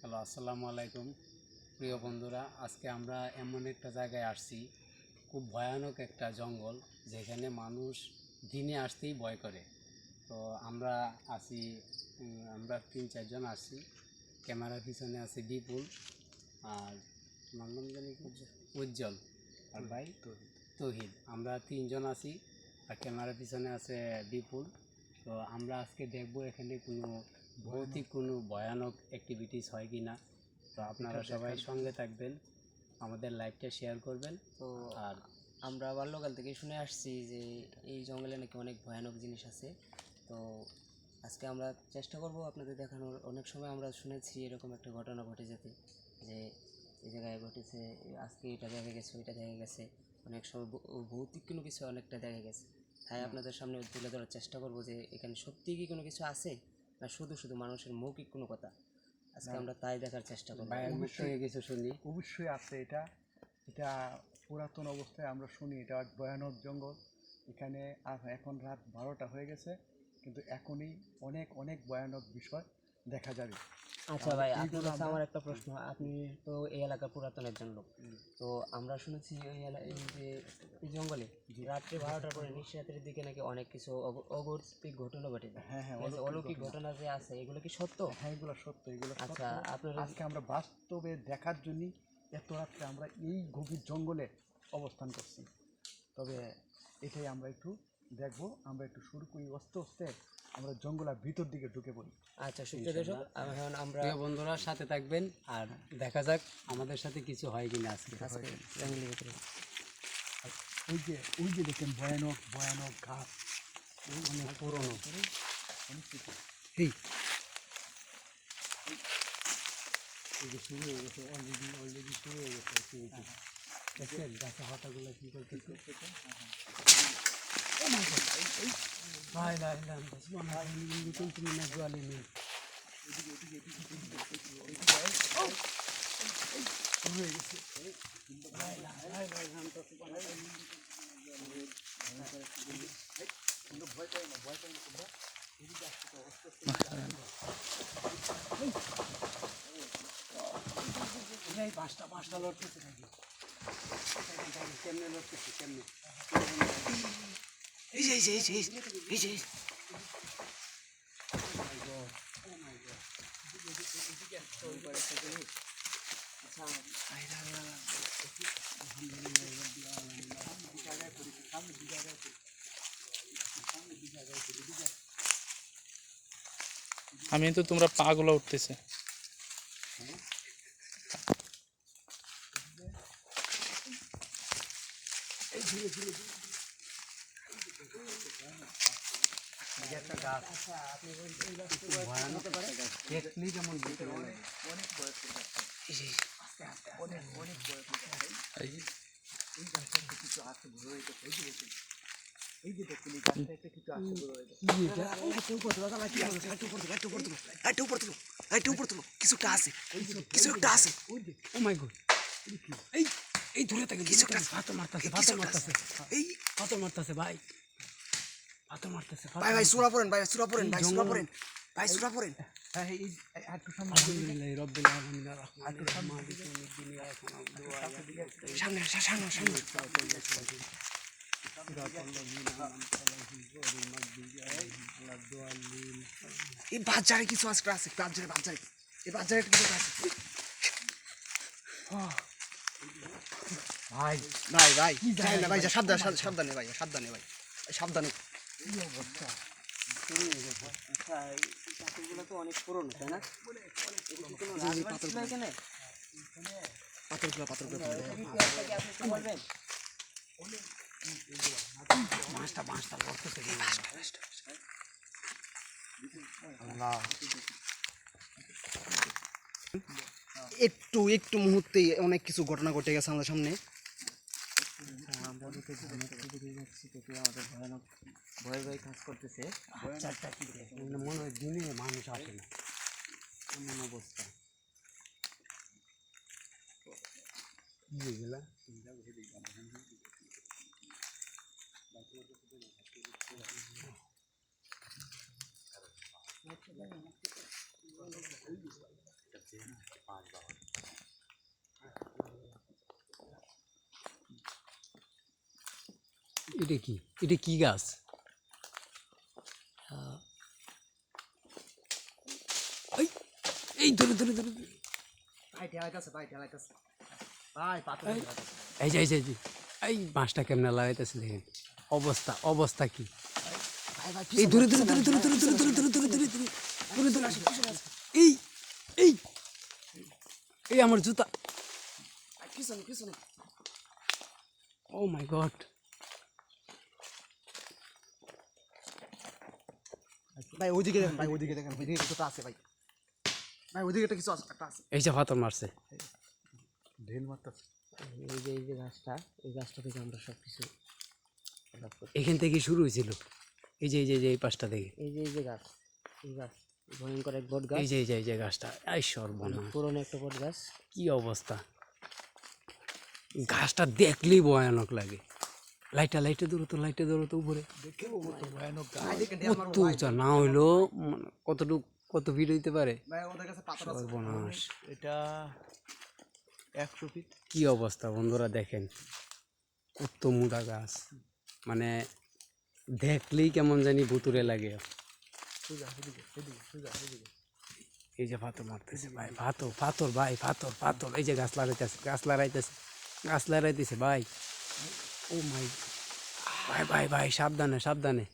Hello, আসসালামু আলাইকুম প্রিয় বন্ধুরা। আজকে আমরা এমন একটা জায়গায় আসছি, খুব ভয়ানক একটা জঙ্গল, যেখানে মানুষ দিনে আসতেই ভয় করে। তো আমরা আছি, আমরা 3-4 জন আসছি। ক্যামেরার পিছনে আছে বিপুল, আর আমার নাম জানি উজ্জ্বল, আর ভাই তৌহিদ। আমরা 3 জন আছি, আর ক্যামেরার পিছনে আছে বিপুল। তো আমরা আজকে দেখব এখানে কোনো ভৌতিক কোনো ভয়ানক অ্যাক্টিভিটিস হয় কি না। তো আপনারা সবাই সঙ্গে থাকবেন, আমাদের লাইভটা শেয়ার করবেন। তো আর আমরা বাল্যকাল থেকে শুনে আসছি যে এই জঙ্গলে নাকি অনেক ভয়ানক জিনিস আছে। তো আজকে আমরা চেষ্টা করব আপনাদের দেখানোর। অনেক সময় আমরা শুনেছি এরকম একটা ঘটনা ঘটে যেতে, যে এই জায়গায় ঘটেছে, আজকে এটা দেখা গেছে, ওইটা দেখা গেছে। অনেক সময় ভৌতিক কোনো কিছু অনেকটা দেখা গেছে। তাই আপনাদের সামনে তুলে ধরার চেষ্টা করব যে এখানে সত্যি কি কোনো কিছু আছে, না শুধু শুধু মানুষের মৌখিক কোনো কথা। আজকে আমরা তাই দেখার চেষ্টা করব। ভাইয়ের মুখ থেকে কিছু শুনি। অবশ্যই আছে। এটা এটা পুরাতন অবস্থায় আমরা শুনি, এটা এক ভয়ানক জঙ্গল। এখানে এখন রাত 12টা হয়ে গেছে, কিন্তু এখনই অনেক অনেক ভয়ানক বিষয় দেখা যাবে। আচ্ছা ভাই, আপনার কাছে আমার একটা প্রশ্ন। আপনি তো এই এলাকার পুরাতন একজন লোক। তো আমরা শুনেছি এই যে এই জঙ্গলে রাত্রে 12টার পরে নিশরাতের দিকে নাকি অনেক কিছু অগৌরবিক ঘটনা ঘটে যায়। হ্যাঁ হ্যাঁ, অলৌকিক ঘটনা যে আছে, এগুলো কি সত্য? হ্যাঁ, এগুলো সত্য, এগুলো সত্য। আচ্ছা, আপনারা আজকে আমরা বাস্তবে দেখার জন্য এত রাত্রে আমরা এই গভীর জঙ্গলে অবস্থান করছি। তবে এটাই আমরা একটু দেখবো। আমরা একটু শুরু করি আস্তে আস্তে, আমরা জঙ্গলের ভিতর দিকে ঢুকে পড়ি। আচ্ছা সুপ্রিয় দর্শক, এখন আমরা প্রিয় বন্ধুরা সাথে থাকবেন, আর দেখা যাক আমাদের সাথে কিছু হয় কিনা আজকে। জঙ্গলের ভিতরে ওই যে দেখেন ভয়ানক ভয়ানক গাছ, অনেক পুরনো। অনেক কিছু। এই যে শুরু হয়ে গেছে, অলরেডি শুরু হয়ে গেছে অ্যাক্টিভিটি। দেখছেন গাছের পাতাগুলো কী করতেছে। ভাই ভাই তুমি না জলে নেই। এই পাঁচটা লড়তেছে নাকি? কেমনে লড়তেছে, কেমনে? এই যে এই যে এই যে এই যে আমি তো তোমরা পাগুলো উঠতেছে। একটা গাছ ভয়ানক দেখলি যেমন ভিতরে অনেক বয়সের গাছ, অনেক অনেক বয়সের গাছ। এই গাছটা কিছু আছে বড় হয়ে গেছে। এই যে দেখুন, এই গাছটা একটা কিছু আছে বড় হয়ে গেছে। কিছু একটা আছে, কিছু একটা আছে। ও মাই গড, এই এই দূরে থেকে কিছু একটা পাথর মারতেছে, এই পাথর মারতেছে ভাই, পাথর মারতেছে। ভাই ভাই সুরা পড়েন, ভাই সুরা পড়েন, ভাই সুরা পড়েন, ভাই সুরা পড়েন। হ্যাঁ, এই একটু সামনে, আলহামদুলিল্লাহ রাব্বিল আলামিন আর রাহমানির রহিম মালিকি ইয়াউমিদ্দিন ইয়াকা না'বুদু ওয়া ইয়াকা নাস্তাঈন সামনে সামনে সামনে। সিরাতাল মুস্তাকিম সিরাতাল লাযিনা আন'আমতা আলাইহিম গায়রিল মাগদুবি আলাইহিম ওয়ালাদ-দাল্লিন। এই বাজারে কিছু আজকে আছে, বাজারে এই বাজারে কিছু আছে। ভাই ভাই ভাই যাই না ভাই, সাবধানে ভাই, সাবধানে। কি অবস্থা। আচ্ছা, এই পাথরগুলো তো অনেক পুরনো, তাই না? পাথরগুলো আপনি বলবেন? বাঁশটা লড়তেছে। একটু মুহূর্তেই অনেক কিছু ঘটনা ঘটে গেছে আমাদের সামনে। আমরা যদি যাচ্ছি, দেখি আমাদের ভয়ানক ভয় কাজ করতেছে। চারটা কি মনে হয় দিনে মানুষ আসে না, এমন অবস্থা। এগুলা এটা কি, এটা কি গাছ? এই এই ধরে ধরে ধরে ধরে। ভাই ঠেলাইতেছে ভাই ঠেলাইতেছে ভাই পাথর ঠেলাইতেছে। এই যে এই যে এই যে, এই বাঁশটা কেমনে লাগাইতেছে দেখেন, অবস্থা অবস্থা কি। ভাই ভাই এই ধরে ধরে ধরে ধরে ধরে ধরে ধরে ধরে ধরে ধরে ধরে ধরে ধরে এই এই এই আমার জুতা। পিছনে পিছনে ও মাই গড। ভাই ওইদিকে দেখেন ভাই ওইদিকে দেখেন ওইদিকে কিছু তো আছে ভাই ভাই ওইদিকে একটা কিছু আছে একটা আছে এই যে পাথর মারছে। ঢেল মারতেছে এই যে গাছটা, এই গাছটা থেকে আমরা সব কিছু এখান থেকে শুরু হয়েছিল। এই যে এই যে এই পাশটা থেকে, এই যে গাছ, এই গাছ ভয়ঙ্কর এক বট গাছ, এই যে এই যে এই যে গাছটা, এই সর্বনাশ, পুরনো একটা বট গাছ। কি অবস্থা। গাছটা দেখলেই ভয়ানক লাগে। লাইটটা লাইটে দৌড়তো, লাইটে দৌড়তো উপরে। দেখেও মতো ভয়ানক গাছ কত উঁচা না হইলো, কতটুক কত ফিট হইতে পারে। ভাই ওদের কাছে পাথর আছে সর্বনাশ। এটা 100 ফিট কি অবস্থা বন্ধুরা দেখেন, কত মোটা গাছ, মানে দেখলেই কেমন জানি ভুতুরে লাগে। সোজা এদিকে এদিকে সোজা এদিকে এই যে পাথর মারতেছে ভাই, পাথর পাথর ভাই, পাথর পাথর। এই যে গাছ লাগাইতেছে, গাছ লাগাইতেছে, গাছ লাগাইতেছে ভাই। ও মাই ভাই ভাই ভাই, সাবধানে সাবধানে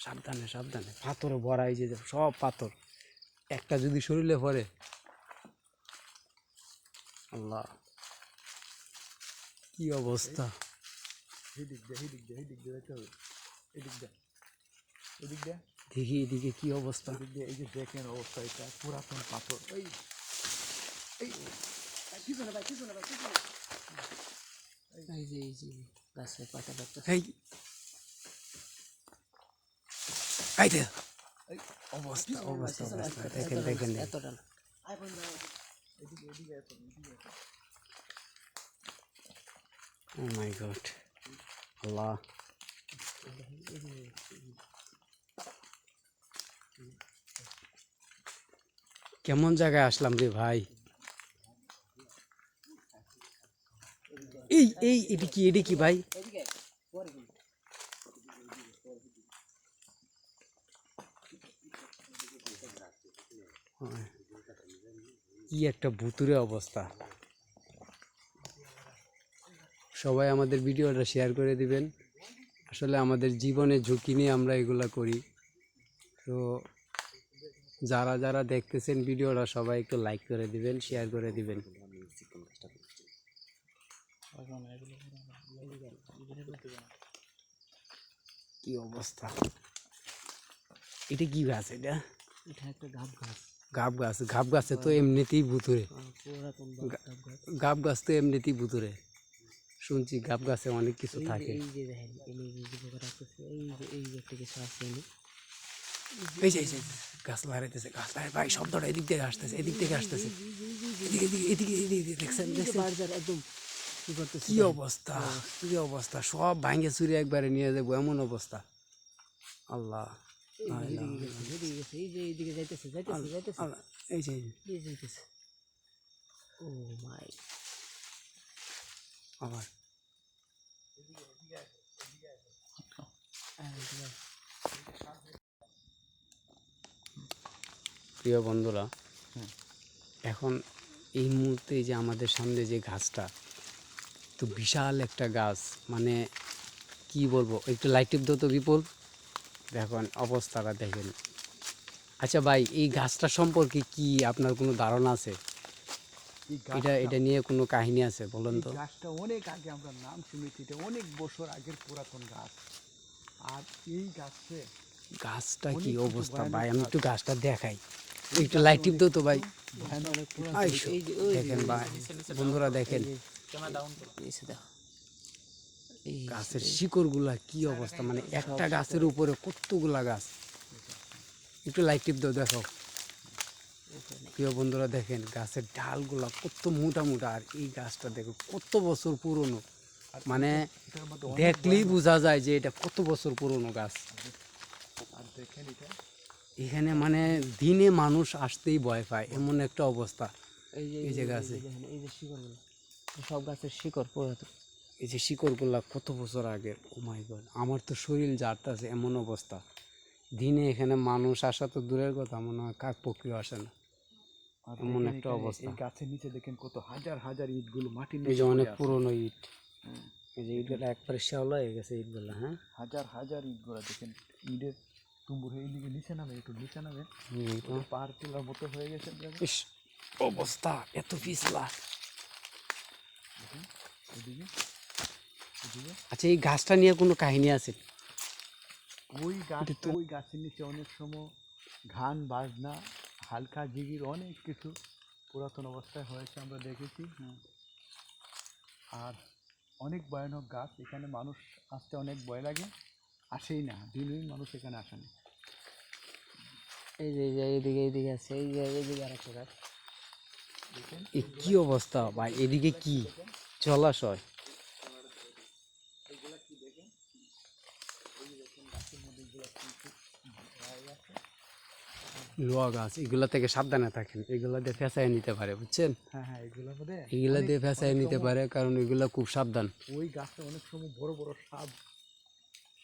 সাবধানে সাবধানে, পাথরে ভরা, এই যে সব পাথর, একটা যদি শরীরে পড়ে, আল্লাহ কি অবস্থা। এদিক দে এদিক দে এদিক দে যেতে হবে এদিক দে এদিক দে দেখি এদিকে কি অবস্থা। এদিক দে এই যে দেখেন অবস্থা এটা পুরাতন পাথর এই এই ভাই, পিছনে ভাই পিছনে ভাই পিছনে এই যে গাছের পাতা দেখতে এই এই দে, এই অবস্থা অবস্থা অবস্থা দেখেন দেখেন। এতটা না। আই বন্ধ এদিকে এদিকে এসো এদিকে এসো ও মাই গড, আল্লাহ। কেমন জায়গায় আসলাম রে ভাই। এই এই এটি কি ভাই? এদিকে পরে কিন্তু কি একটা ভুতুরে অবস্থা। সবাই আমাদের ভিডিওটা শেয়ার করে দিবেন। আসলে আমাদের জীবনের ঝুঁকি নিয়ে আমরা এগুলা করি। তো যারা যারা দেখতেছেন ভিডিওটা সবাই একটু লাইক করে দিবেন, শেয়ার করে দিবেন। কি অবস্থা, এটা কি গাছ? এটা এটা একটা গাব গাছ, গাব গাছ। গাব গাছে তো এমনিতেই ভুতুরে, পুরাতন গাব গাছ। গাব গাছ তো এমনিতেই ভুতুরে। শুনছি গাব গাছে অনেক কিছু থাকে। এই যে দেখেন এই যে পোকা রাখতেছে, এই যে একটা কিছু আছে এই যে গাছ লাগাইতেছে, গাছ লাগাই ভাই, শব্দটা এদিক থেকে আসতেছে, এদিক থেকে আসতেছে, এদিকে এদিকে এদিকে এদিকে দেখছেন দেখছেন একদম কি করতেছে। কি অবস্থা, কি অবস্থা, সব ভাঙে চুরি একবারে নিয়ে যাবো এমন অবস্থা। আল্লাহ এদিকে গেছে, এই যে এইদিকে যাইতেছে যাইতেছে যাইতেছে আল্লাহ, এই যে এই যাইতেছে। ও মাই, আবার প্রিয় বন্ধুরা, এখন এই মুহূর্তে যে আমাদের সামনে যে গাছটা, তো বিশাল একটা গাছ, মানে কি বলবো, একটু লাইট টিপ দাও তো বিপুল, দেখুন অবস্থাটা দেখেন। আচ্ছা ভাই, এই গাছটা সম্পর্কে কি আপনার কোনো ধারণা আছে? এটা নিয়ে কোনো কাহিনী আছে বলেন তো? গাছটা অনেক আগে আমরা নাম শুনেছি, এটা অনেক বছর আগের পুরাতন গাছ। আর এই গাছে গাছটা কি অনেক কিছু অবস্থা ভয়ানক ভাই, আমি গাছ। একটু গাছটা দেখাই, একটু লাইট টিপ দাও তো ভাই। ভয়ানক আইসো, দেখেন ভাই বন্ধুরা দেখেন এসে দেখো এই গাছের শিকড়গুলা কি অবস্থা, মানে একটা গাছের উপরে কতগুলা গাছ। একটু লাইট টিপ দাও, দেখো প্রিয় বন্ধুরা দেখেন গাছের ডালগুলা কত মোটা মোটা, আর এই গাছটা দেখো কত বছর পুরনো, মানে এটার মধ্যে দেখলেই বোঝা যায় যে এটা কত বছর পুরনো গাছ। আর দেখেন এটা এখানে মানে দিনে মানুষ আসতেই ভয় পায় এমন একটা অবস্থা। এই যে গাছে, দেখেন এই যে শিকড়গুলো, সব গাছের শিকড় পুরাতন। এই যে শিকড়গুলা কত বছর আগের, ও মাই গড, আমার তো শরীর জাড়তাছে এমন অবস্থা। দিনে এখানে মানুষ আসা তো দূরের কথা, মনে হয় কাক পক্ষীও আসে না, আর এমন দেখেন একটা এখানে অবস্থা। এই গাছের নিচে দেখেন কত হাজার হাজার ইটগুলো মাটির এই নিচে যে পড়ে অনেক আছে। পুরনো ইট, হ্যাঁ, এই যে ইটগুলো একবারে শ্যাওলা হয়ে গেছে ইটগুলো। হ্যাঁ, হাজার হাজার ইটগুলো দেখেন, ইটের তুম্বুর হয়ে এইদিকে নিচে নামে, একটু নিচে নামে তো পাহাড় টিলার মতো হয়ে গেছে। দেখেন ইস, অবস্থা এত পিছলা। এদিকে এদিকে আচ্ছা, এই গাছটা নিয়ে কোনো কাহিনী আছে? ওই গাছের নিচে অনেক সময় গান বাজনা, হালকা জিগির অনেক কিছু পুরাতন অবস্থায় হয়েছে আমরা দেখেছি। আর অনেক ভয়ানক গাছ, এখানে মানুষ আসতে অনেক ভয় লাগে, আসেই না, দিনই মানুষ এখানে আসে না। এই যে এইদিকে আছে, এই যে এইদিকে আর একটা গাছ। এ কি অবস্থা ভাই, এদিকে কি জলাশয়? লোয়া গাছ, এগুলা থেকে সাবধানে থাকেন, এগুলা দিয়ে ফেঁসাই নিতে পারে, বুঝছেন? হ্যাঁ হ্যাঁ, এগুলোর মধ্যে এগুলা দিয়ে ফেঁসাই নিতে পারে, কারণ এগুলা খুব সাবধান। ওই গাছে অনেক সময় বড় বড় সাপ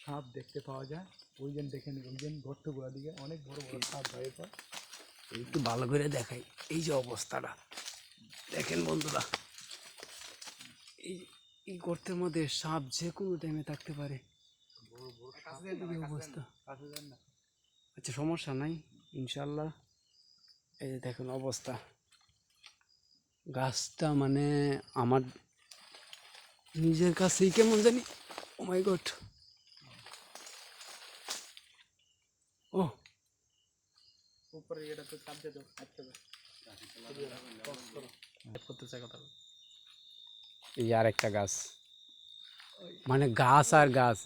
সাপ দেখতে পাওয়া যায়। ওই যে দেখেন, ওই যে গর্তগুলো দিকে অনেক বড় বড় সাপ বাইরে পায়। একটু ভালো করে দেখাই, এই যে অবস্থাটা দেখেন বন্ধুরা, এই এই গর্তের মধ্যে সাপ যে কোনো টাইমে থাকতে পারে। এই অবস্থা। কাছে যান না। আচ্ছা, সমস্যা নাই, ইনশাল্লাহ। এই যে দেখুন অবস্থা, গাছটা মানে আমার নিজের কাছেই কেমন জানি, ও মাই গড। ও উপরে এটা তো চাপ দিয়ে দাও, আটকে দাও। করতে চাই কথা। এই আর একটা গাছ, মানে গাছ আর গাছ,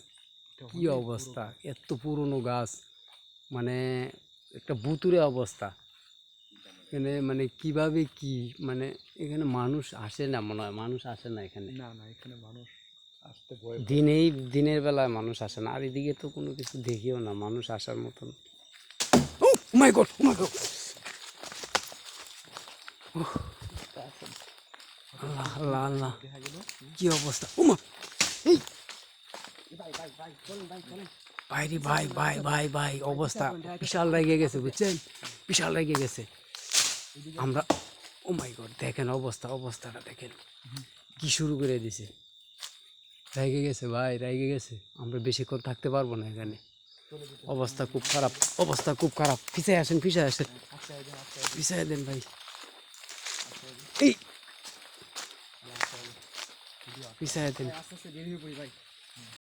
কি অবস্থা, এত পুরনো গাছ, মানে একটা ভুতুড়ে অবস্থা। এখানে মানে কিভাবে কি, মানে এখানে মানুষ আসে না, মনে হয় মানুষ আসে না এখানে, না না, এখানে মানুষ আসতে ভয় পায়। দিনের বেলায় মানুষ আসে না। আর এদিকে তো কোনো কিছু দেখিও না মানুষ আসার মতন। ও মাই গড, ও মাই গড, আল্লাহ আল্লাহ আল্লাহ, দেখা গেল কি অবস্থা, ও মা, এই ভাই রে ভাই ভাই ভাই ভাই, অবস্থা বিশাল রেগে গেছে, বুঝছেন, বিশাল রেগে গেছে। আমরা, ও মাই গড, দেখেন অবস্থাটা দেখেন, কি শুরু করে দিছে, রেগে গেছে ভাই, রেগে গেছে। আমরা বেশিক্ষণ থাকতে পারবো না এখানে, অবস্থা খুব খারাপ, অবস্থা খুব খারাপ। পিছায় আসেন, পিছায় আসেন, পিছায় দেন ভাই, এই পিছায় দেন।